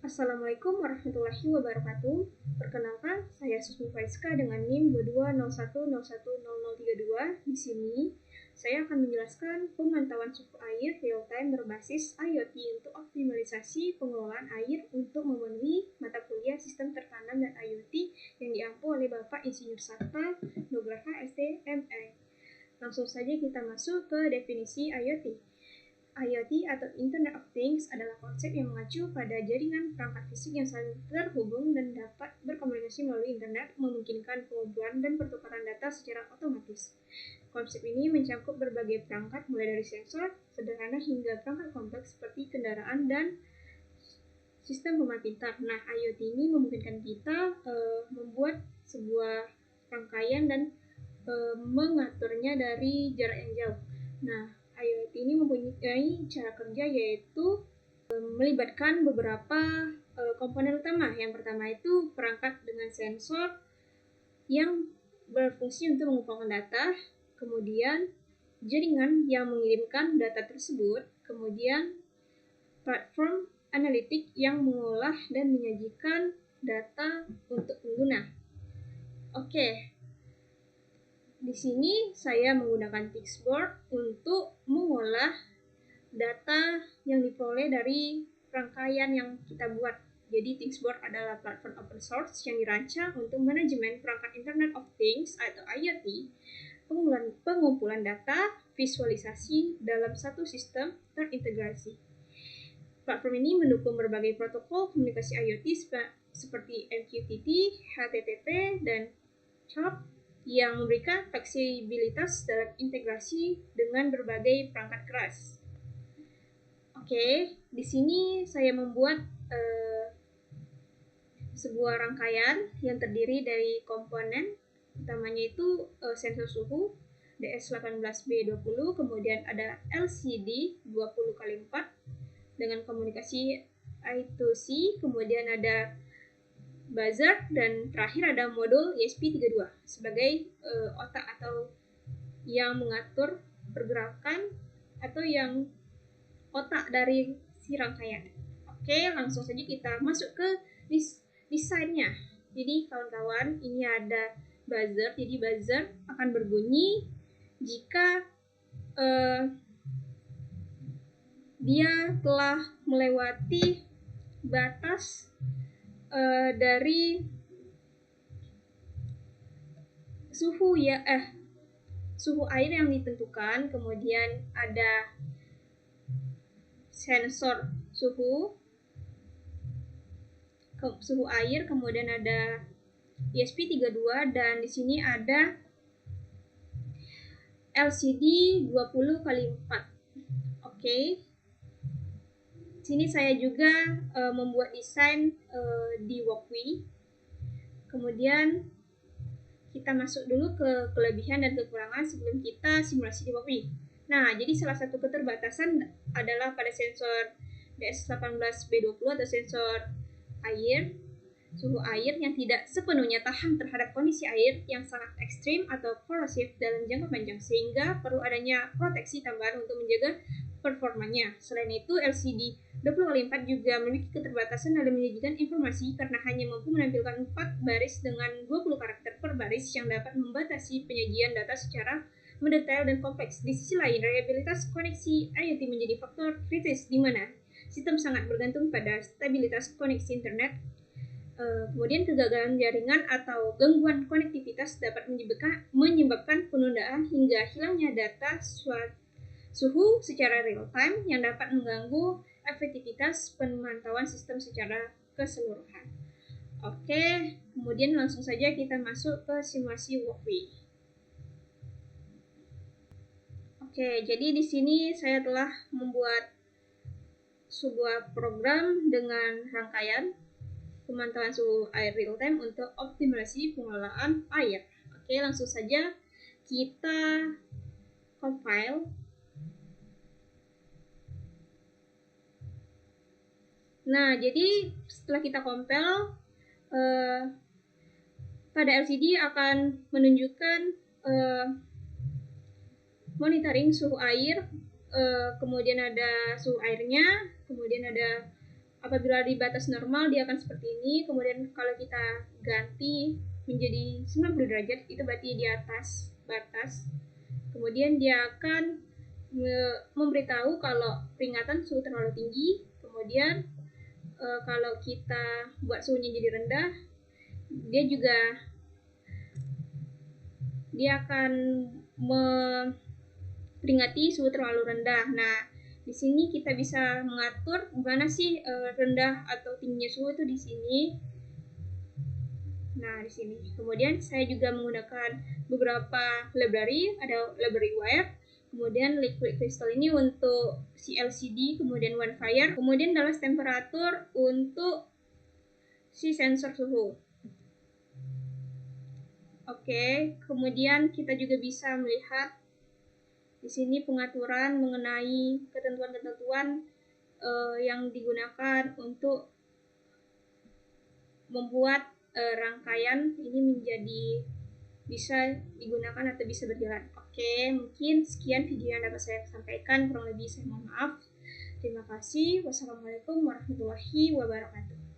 Assalamualaikum warahmatullahi wabarakatuh. Perkenalkan, saya Susmi Faiska dengan NIM 2201010032. Di sini, saya akan menjelaskan pemantauan suhu air real-time berbasis IoT untuk optimalisasi pengelolaan air untuk memenuhi mata kuliah Sistem Tertanam dan IoT yang diampu oleh Bapak Insinyur Sakta Nugraha STMA. Langsung saja kita masuk ke definisi IoT. IoT atau Internet of Things adalah konsep yang mengacu pada jaringan perangkat fisik yang saling terhubung dan dapat berkomunikasi melalui internet, memungkinkan pengumpulan dan pertukaran data secara otomatis. Konsep ini mencakup berbagai perangkat mulai dari sensor sederhana hingga perangkat kompleks seperti kendaraan dan sistem rumah pintar. Nah, IoT ini memungkinkan kita membuat sebuah rangkaian dan mengaturnya dari jarak yang jauh. Nah, IoT ini mempunyai cara kerja yaitu melibatkan beberapa komponen utama. Yang pertama itu perangkat dengan sensor yang berfungsi untuk mengumpulkan data, kemudian jaringan yang mengirimkan data tersebut, kemudian platform analitik yang mengolah dan menyajikan data untuk pengguna. Oke. Di sini saya menggunakan Tixboard untuk mengolah data yang diperoleh dari rangkaian yang kita buat. Jadi Tixboard adalah platform open source yang dirancang untuk manajemen perangkat Internet of Things atau IoT, pengumpulan data, visualisasi dalam satu sistem terintegrasi. Platform ini mendukung berbagai protokol komunikasi IoT seperti MQTT, HTTP, dan CHOP yang memberikan fleksibilitas dalam integrasi dengan berbagai perangkat keras. Oke, di sini saya membuat sebuah rangkaian yang terdiri dari komponen utamanya itu sensor suhu DS18B20, kemudian ada LCD 20x4 dengan komunikasi I2C, kemudian ada buzzer, dan terakhir ada modul ESP32 sebagai otak atau yang mengatur pergerakan atau yang otak dari si rangkaian. Oke, langsung saja kita masuk ke desainnya. Jadi kawan-kawan, ini ada buzzer. Jadi buzzer akan berbunyi jika dia telah melewati batas dari suhu air yang ditentukan, kemudian ada sensor suhu air, kemudian ada ESP32, dan di sini ada LCD 20x4. Oke. Sini saya juga membuat desain di Walkway. Kemudian kita masuk dulu ke kelebihan dan kekurangan sebelum kita simulasi di Walkway. Nah, jadi salah satu keterbatasan adalah pada sensor DS18B20 atau sensor air, suhu air yang tidak sepenuhnya tahan terhadap kondisi air yang sangat ekstrim atau korosif dalam jangka panjang, sehingga perlu adanya proteksi tambahan untuk menjaga performanya. Selain itu, LCD 20x4 juga memiliki keterbatasan dalam menyajikan informasi karena hanya mampu menampilkan 4 baris dengan 20 karakter per baris yang dapat membatasi penyajian data secara mendetail dan kompleks. Di sisi lain, reliabilitas koneksi IoT menjadi faktor kritis di mana sistem sangat bergantung pada stabilitas koneksi internet. Kemudian kegagalan jaringan atau gangguan konektivitas dapat menyebabkan penundaan hingga hilangnya data suhu secara real time yang dapat mengganggu efektivitas pemantauan sistem secara keseluruhan. Oke, kemudian langsung saja kita masuk ke simulasi Walkway. Oke, jadi di sini saya telah membuat sebuah program dengan rangkaian pemantauan suhu air real time untuk optimalisasi pengelolaan air. Oke, langsung saja kita compile. Nah, jadi setelah kita compile, pada LCD akan menunjukkan monitoring suhu air, kemudian ada suhu airnya, kemudian ada Apabila di batas normal dia akan seperti ini, kemudian kalau kita ganti menjadi 90 derajat itu berarti di atas batas. Kemudian dia akan memberitahu kalau peringatan suhu terlalu tinggi. Kemudian kalau kita buat suhunya jadi rendah, dia akan memperingati suhu terlalu rendah. Nah, di sini kita bisa mengatur gimana sih rendah atau tingginya suhu itu di sini. Nah, di sini. Kemudian saya juga menggunakan beberapa library, ada library wire, kemudian liquid crystal ini untuk si LCD, kemudian one fire, kemudian Dallas temperatur untuk si sensor suhu. Oke, kemudian kita juga bisa melihat di sini pengaturan mengenai ketentuan-ketentuan yang digunakan untuk membuat rangkaian ini menjadi bisa digunakan atau bisa berjalan. Oke, mungkin sekian video yang dapat saya sampaikan. Kurang lebih saya mohon maaf. Terima kasih. Wassalamualaikum warahmatullahi wabarakatuh.